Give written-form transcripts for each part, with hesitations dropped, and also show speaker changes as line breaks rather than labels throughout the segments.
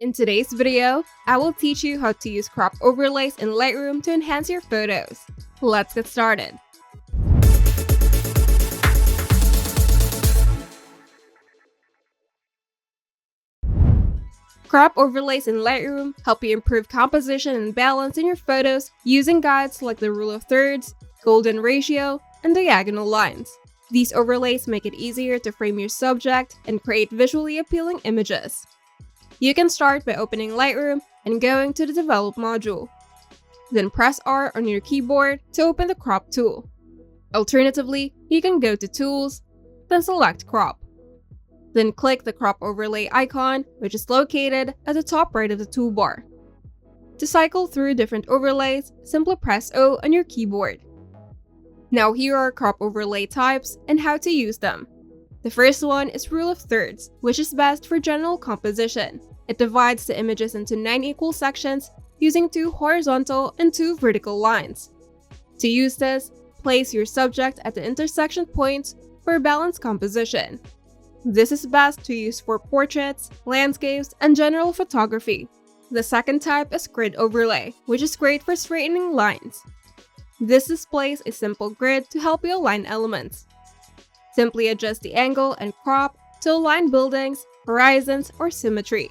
In today's video, I will teach you how to use crop overlays in Lightroom to enhance your photos. Let's get started. Crop overlays in Lightroom help you improve composition and balance in your photos using guides like the rule of thirds, golden ratio, and diagonal lines. These overlays make it easier to frame your subject and create visually appealing images. You can start by opening Lightroom and going to the Develop module. Then press R on your keyboard to open the Crop tool. Alternatively, you can go to Tools, then select Crop. Then click the Crop Overlay icon, which is located at the top right of the toolbar. To cycle through different overlays, simply press O on your keyboard. Now here are crop overlay types and how to use them. The first one is rule of thirds, which is best for general composition. It divides the images into 9 equal sections using 2 horizontal and 2 vertical lines. To use this, place your subject at the intersection points for a balanced composition. This is best to use for portraits, landscapes, and general photography. The second type is grid overlay, which is great for straightening lines. This displays a simple grid to help you align elements. Simply adjust the angle and crop to align buildings, horizons, or symmetry.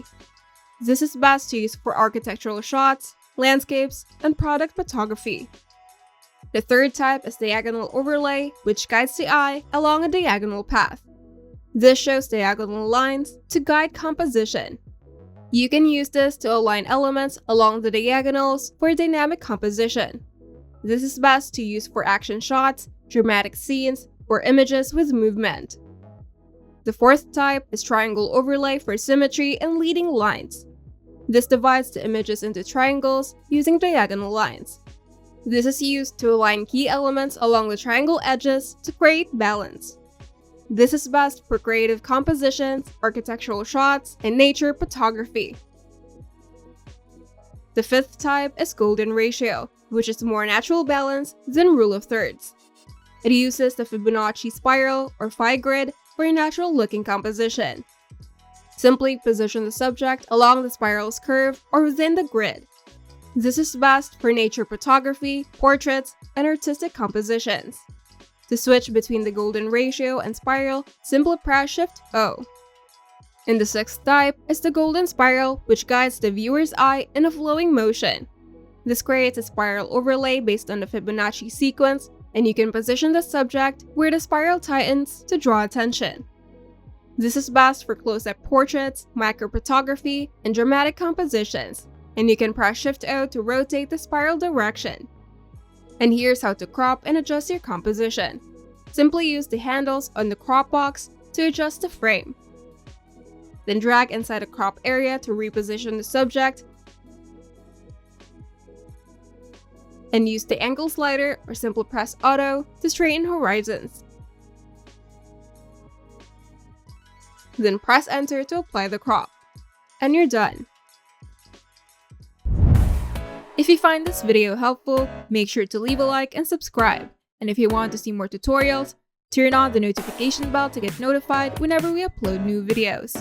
This is best to use for architectural shots, landscapes, and product photography. The third type is diagonal overlay, which guides the eye along a diagonal path. This shows diagonal lines to guide composition. You can use this to align elements along the diagonals for dynamic composition. This is best to use for action shots, dramatic scenes, or images with movement. The fourth type is triangle overlay for symmetry and leading lines. This divides the images into triangles using diagonal lines. This is used to align key elements along the triangle edges to create balance. This is best for creative compositions, architectural shots, and nature photography. The fifth type is golden ratio, which is more natural balance than rule of thirds. It uses the Fibonacci spiral or phi grid for a natural-looking composition. Simply position the subject along the spiral's curve or within the grid. This is best for nature photography, portraits, and artistic compositions. To switch between the golden ratio and spiral, simply press Shift-O. And the sixth type is the golden spiral, which guides the viewer's eye in a flowing motion. This creates a spiral overlay based on the Fibonacci sequence, and you can position the subject where the spiral tightens to draw attention. This is best for close-up portraits, microphotography, and dramatic compositions, and you can press Shift-O to rotate the spiral direction. And here's how to crop and adjust your composition. Simply use the handles on the crop box to adjust the frame. Then drag inside the crop area to reposition the subject, and use the angle slider or simply press Auto to straighten horizons. Then press Enter to apply the crop. And you're done. If you find this video helpful, make sure to leave a like and subscribe. And if you want to see more tutorials, turn on the notification bell to get notified whenever we upload new videos.